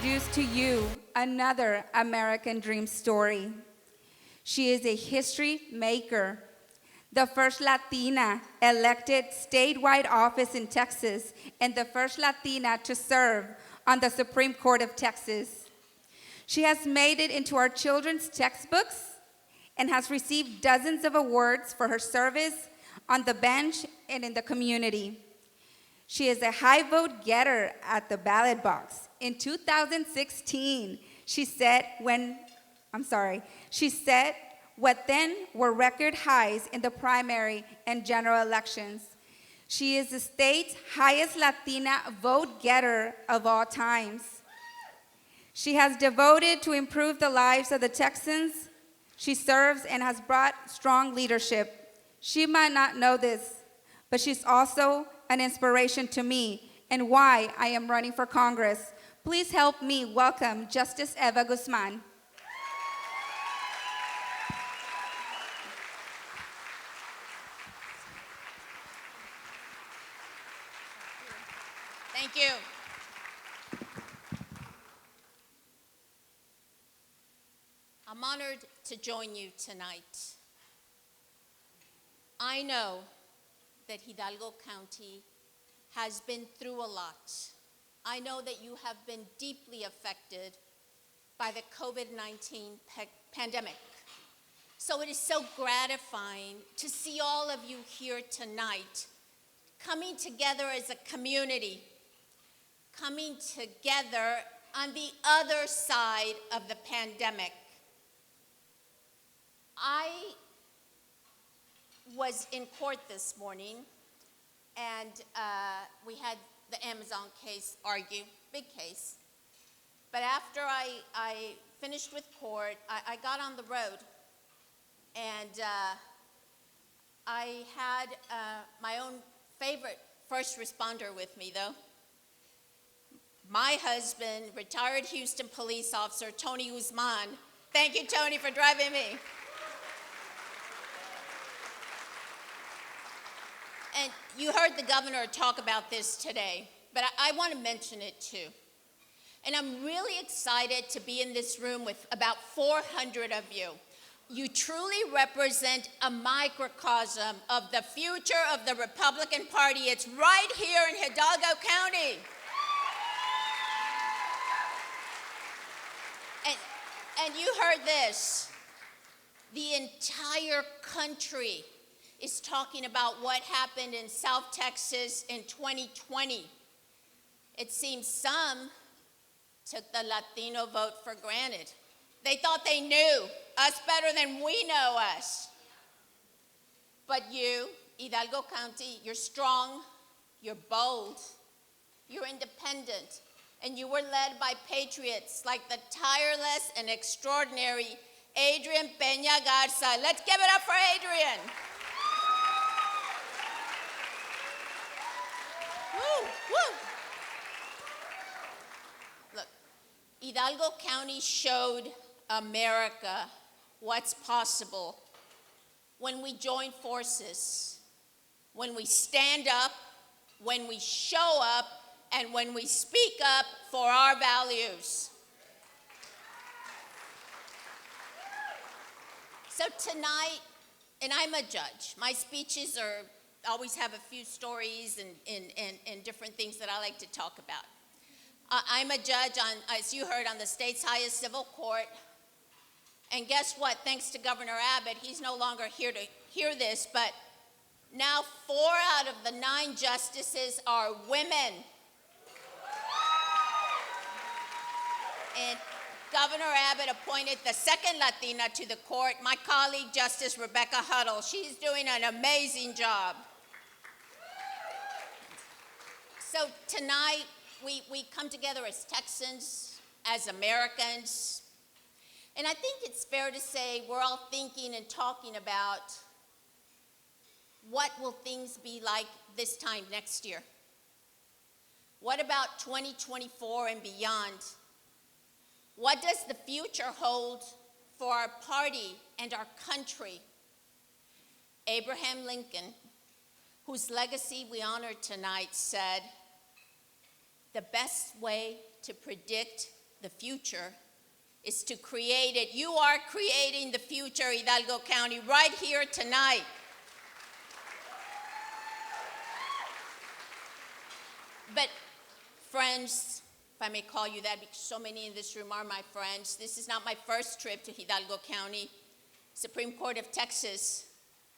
introduce to you another American dream story. She is a history maker, the first Latina elected statewide office in Texas, and the first Latina to serve on the Supreme Court of Texas. She has made it into our children's textbooks and has received dozens of awards for her service on the bench and in the community. She is a high vote getter at the ballot box. In 2016, she set what then were record highs in the primary and general elections. She is the state's highest Latina vote getter of all times. She has devoted to improve the lives of the Texans she serves and has brought strong leadership. She might not know this, but she's also an inspiration to me and why I am running for Congress. Please help me welcome Justice Eva Guzman. Thank you. I'm honored to join you tonight. I know that Hidalgo County has been through a lot. I know that you have been deeply affected by the COVID-19 pandemic. So it is so gratifying to see all of you here tonight, coming together as a community, coming together on the other side of the pandemic. I was in court this morning, and we had the Amazon case argue, big case. But after I finished with court, I got on the road, and I had my own favorite first responder with me, though. My husband, retired Houston police officer, Tony Guzman. Thank you, Tony, for driving me. And you heard the governor talk about this today, but I want to mention it too. And I'm really excited to be in this room with about 400 of you. You truly represent a microcosm of the future of the Republican Party. It's right here in Hidalgo County. And you heard this. The entire country is talking about what happened in South Texas in 2020. It seems some took the Latino vote for granted. They thought they knew us better than we know us. But you, Hidalgo County, you're strong, you're bold, you're independent, and you were led by patriots like the tireless and extraordinary Adrian Peña Garza. Let's give it up for Adrian. Woo, woo. Look, Hidalgo County showed America what's possible when we join forces, when we stand up, when we show up, and when we speak up for our values. So tonight, and I'm a judge, my speeches always have a few stories and different things that I like to talk about. I'm a judge on, as you heard, on the state's highest civil court. And guess what? Thanks to Governor Abbott, he's no longer here to hear this, but now 4 out of the 9 justices are women. And Governor Abbott appointed the second Latina to the court, my colleague, Justice Rebecca Huddle. She's doing an amazing job. So tonight, we come together as Texans, as Americans, and I think it's fair to say we're all thinking and talking about what will things be like this time next year? What about 2024 and beyond? What does the future hold for our party and our country? Abraham Lincoln, whose legacy we honor tonight, said, "The best way to predict the future is to create it. You are creating the future, Hidalgo County, right here tonight. But friends, if I may call you that, because so many in this room are my friends, this is not my first trip to Hidalgo County. Supreme Court of Texas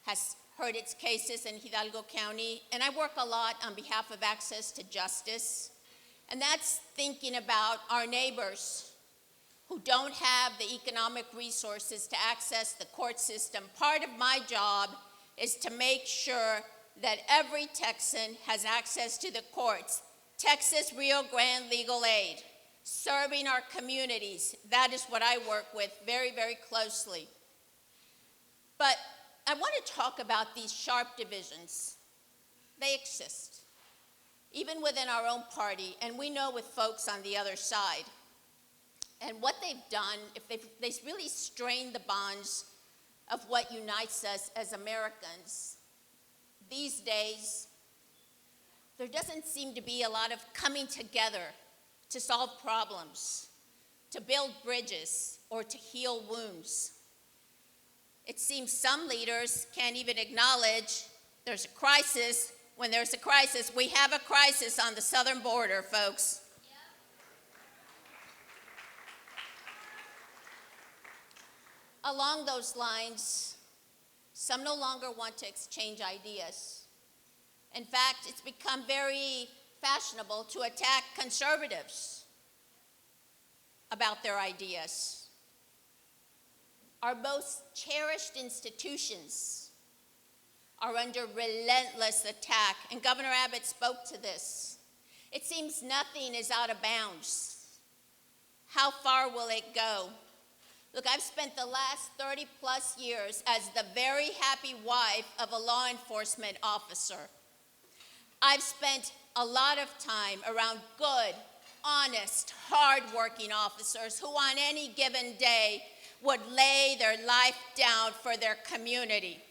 has heard its cases in Hidalgo County, and I work a lot on behalf of access to justice, and that's thinking about our neighbors who don't have the economic resources to access the court system. Part of my job is to make sure that every Texan has access to the courts. Texas Rio Grande Legal Aid, serving our communities. That is what I work with very, very closely. But I want to talk about these sharp divisions. They exist, even within our own party, and we know with folks on the other side. And what they've done, if they've really strained the bonds of what unites us as Americans. These days, there doesn't seem to be a lot of coming together to solve problems, to build bridges, or to heal wounds. It seems some leaders can't even acknowledge there's a crisis. When there's a crisis, we have a crisis on the southern border, folks. Along those lines, some no longer want to exchange ideas. In fact, it's become very fashionable to attack conservatives about their ideas. Our most cherished institutions are under relentless attack, and Governor Abbott spoke to this. It seems nothing is out of bounds. How far will it go? Look, I've spent the last 30 plus years as the very happy wife of a law enforcement officer. I've spent a lot of time around good, honest, hardworking officers who on any given day would lay their life down for their community.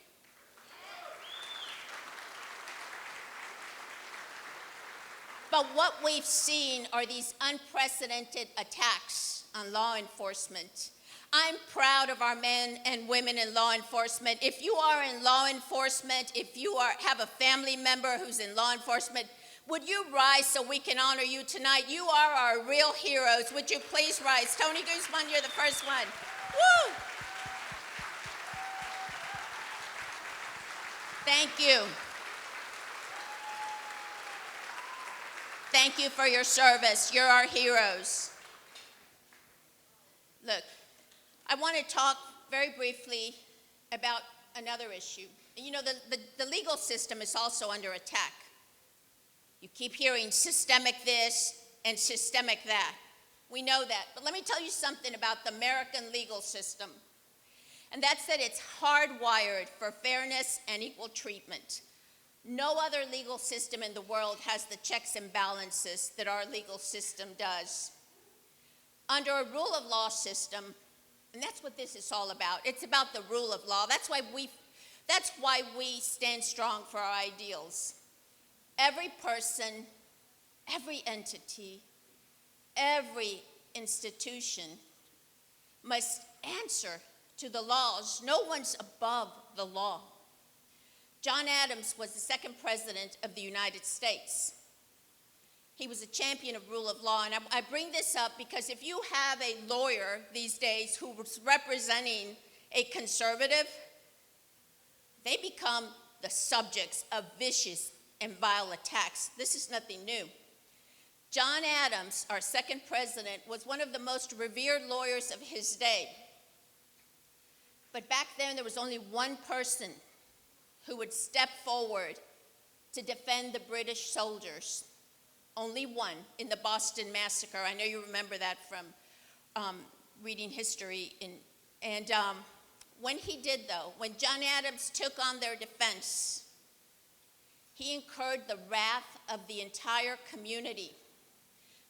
But what we've seen are these unprecedented attacks on law enforcement. I'm proud of our men and women in law enforcement. If you are in law enforcement, if you have a family member who's in law enforcement, would you rise so we can honor you tonight? You are our real heroes. Would you please rise? Tony Guzman, you're the first one. Woo! Thank you. Thank you for your service. You're our heroes. Look, I want to talk very briefly about another issue. You know, the legal system is also under attack. You keep hearing systemic this and systemic that. We know that. But let me tell you something about the American legal system. And that's that it's hardwired for fairness and equal treatment. No other legal system in the world has the checks and balances that our legal system does. Under a rule of law system, and that's what this is all about. It's about the rule of law. That's why we stand strong for our ideals. Every person, every entity, every institution must answer to the laws. No one's above the law. John Adams was the second president of the United States. He was a champion of rule of law, and I bring this up because if you have a lawyer these days who's representing a conservative, they become the subjects of vicious and vile attacks. This is nothing new. John Adams, our second president, was one of the most revered lawyers of his day. But back then, there was only one person who would step forward to defend the British soldiers. Only one, in the Boston Massacre. I know you remember that from reading history. When he did, though, when John Adams took on their defense, he incurred the wrath of the entire community.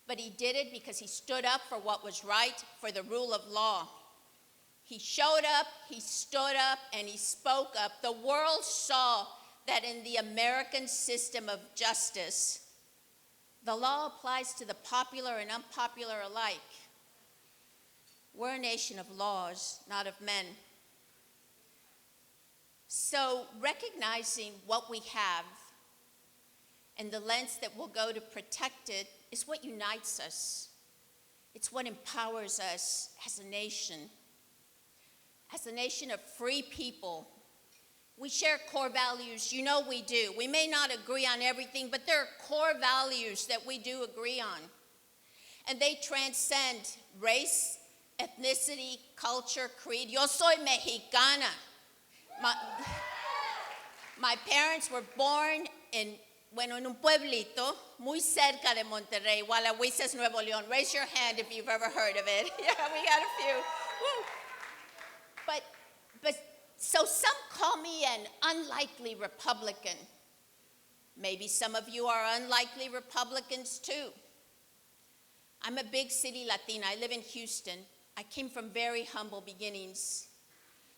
But he did it because he stood up for what was right, for the rule of law. He showed up, he stood up, and he spoke up. The world saw that in the American system of justice, the law applies to the popular and unpopular alike. We're a nation of laws, not of men. So recognizing what we have and the lens that we'll go to protect it is what unites us. It's what empowers us as a nation of free people. We share core values, you know we do. We may not agree on everything, but there are core values that we do agree on. And they transcend race, ethnicity, culture, creed. Yo soy mexicana. My parents were born en un pueblito muy cerca de Monterrey, Gualahuises, Nuevo León. Raise your hand if you've ever heard of it. Yeah, we got a few. Woo. But so some call me an unlikely Republican. Maybe some of you are unlikely Republicans too. I'm a big city Latina. I live in Houston. I came from very humble beginnings.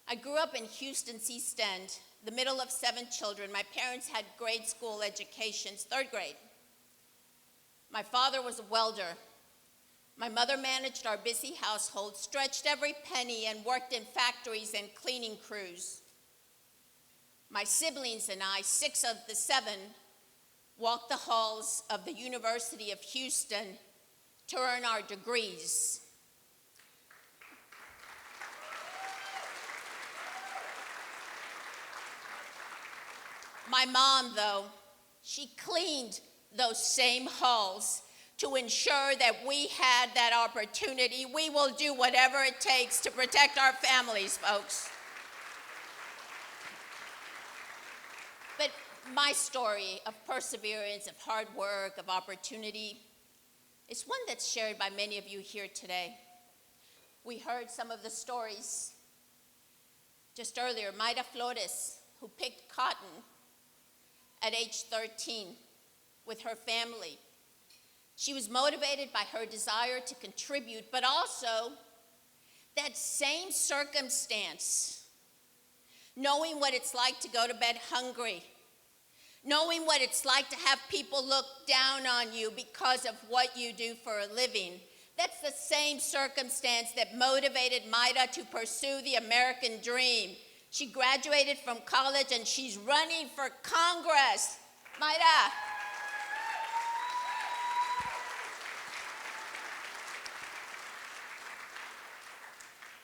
I grew up in Houston's East End, the middle of 7 children. My parents had grade school educations, 3rd grade. My father was a welder. My mother managed our busy household, stretched every penny, and worked in factories and cleaning crews. My siblings and I, 6 of the 7, walked the halls of the University of Houston to earn our degrees. My mom, though, she cleaned those same halls to ensure that we had that opportunity. We will do whatever it takes to protect our families, folks. But my story of perseverance, of hard work, of opportunity is one that's shared by many of you here today. We heard some of the stories just earlier. Mayra Flores, who picked cotton at age 13 with her family. She was motivated by her desire to contribute, but also that same circumstance, knowing what it's like to go to bed hungry, knowing what it's like to have people look down on you because of what you do for a living. That's the same circumstance that motivated Mayra to pursue the American dream. She graduated from college and she's running for Congress. Mayra.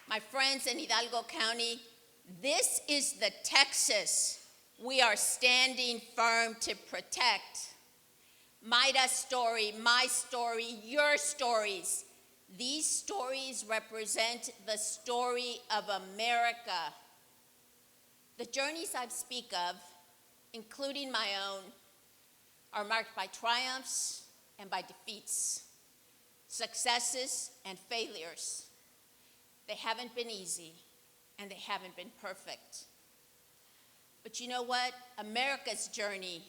My friends in Hidalgo County, this is the Texas we are standing firm to protect. Mayra's story, my story, your stories. These stories represent the story of America. The journeys I speak of, including my own, are marked by triumphs and by defeats, successes and failures. They haven't been easy, and they haven't been perfect. But you know what? America's journey,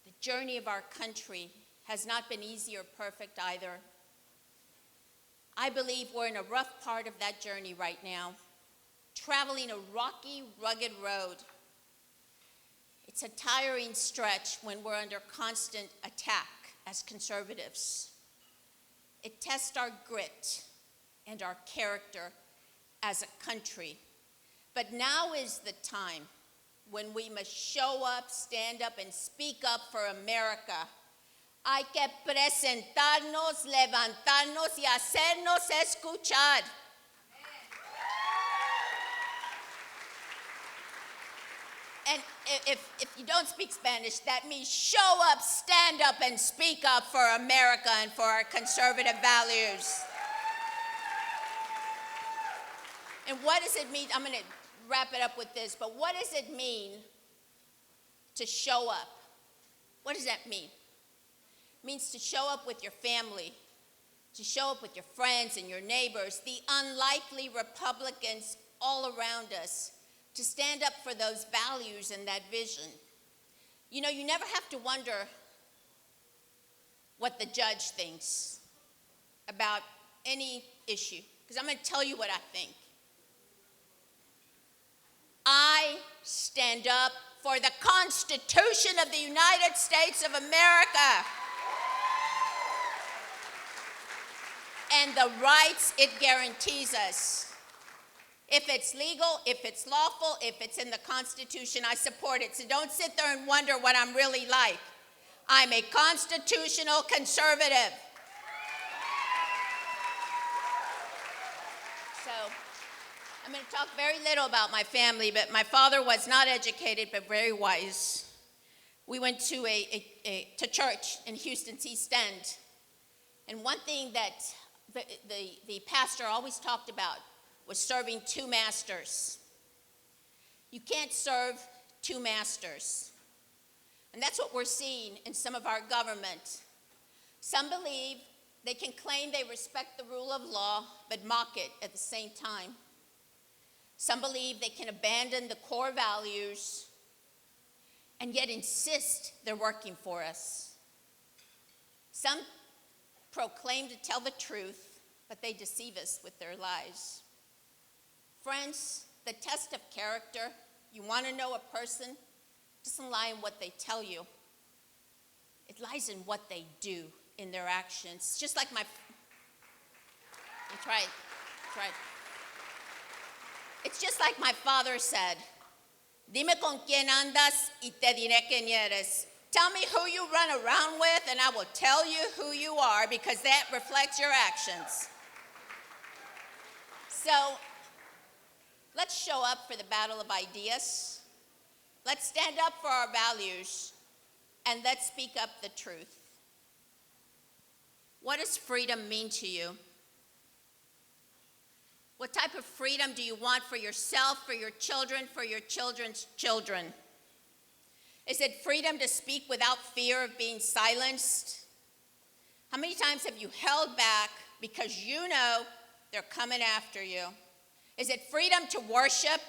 the journey of our country, has not been easy or perfect either. I believe we're in a rough part of that journey right now, traveling a rocky, rugged road. It's a tiring stretch when we're under constant attack as conservatives. It tests our grit and our character as a country. But now is the time when we must show up, stand up, and speak up for America. Hay que presentarnos, levantarnos y hacernos escuchar. And if you don't speak Spanish, that means show up, stand up, and speak up for America and for our conservative values. And what does it mean? I'm going to wrap it up with this, but what does it mean to show up? What does that mean? It means to show up with your family, to show up with your friends and your neighbors, the unlikely Republicans all around us, to stand up for those values and that vision. You know, you never have to wonder what the judge thinks about any issue, because I'm going to tell you what I think. I stand up for the Constitution of the United States of America. and the rights it guarantees us. If it's legal, if it's lawful, if it's in the Constitution, I support it. So don't sit there and wonder what I'm really like. I'm a constitutional conservative. So I'm going to talk very little about my family, but my father was not educated, but very wise. We went to to church in Houston's East End. And one thing that the pastor always talked about was serving two masters. You can't serve two masters. And that's what we're seeing in some of our government. Some believe they can claim they respect the rule of law, but mock it at the same time. Some believe they can abandon the core values and yet insist they're working for us. Some proclaim to tell the truth, but they deceive us with their lies. Friends, the test of character, you want to know a person, doesn't lie in what they tell you. It lies in what they do, in their actions. Just like that's right. It's just like my father said, dime con quién andas y te diré quién eres. Tell me who you run around with and I will tell you who you are, because that reflects your actions. So let's show up for the battle of ideas. Let's stand up for our values, and let's speak up the truth. What does freedom mean to you? What type of freedom do you want for yourself, for your children, for your children's children? Is it freedom to speak without fear of being silenced? How many times have you held back because you know they're coming after you? Is it freedom to worship?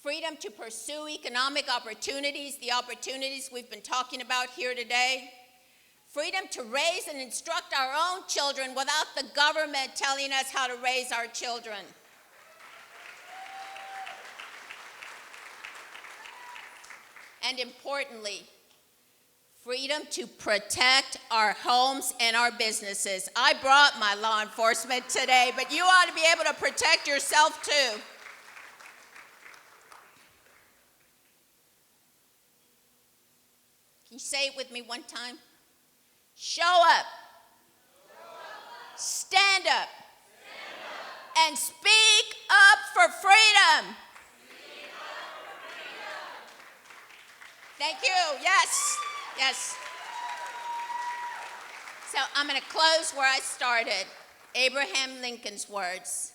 Freedom to pursue economic opportunities, the opportunities we've been talking about here today? Freedom to raise and instruct our own children without the government telling us how to raise our children? And importantly, freedom to protect our homes and our businesses. I brought my law enforcement today, but you ought to be able to protect yourself too. Can you say it with me one time? Show up. Stand up. And speak up for freedom. Thank you. Yes. Yes. So I'm going to close where I started. Abraham Lincoln's words.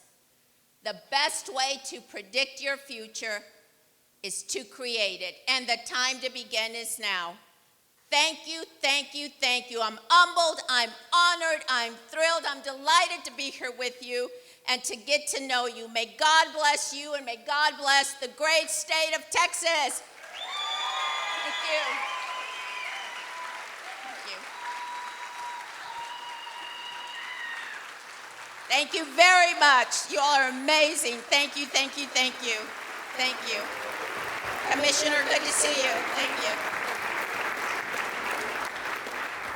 The best way to predict your future is to create it. And the time to begin is now. Thank you, thank you, thank you. I'm humbled, I'm honored, I'm thrilled, I'm delighted to be here with you and to get to know you. May God bless you and may God bless the great state of Texas. Thank you. Thank you. Thank you very much. You all are amazing. Thank you, thank you, thank you. Thank you. Commissioner, good to see you. Thank you.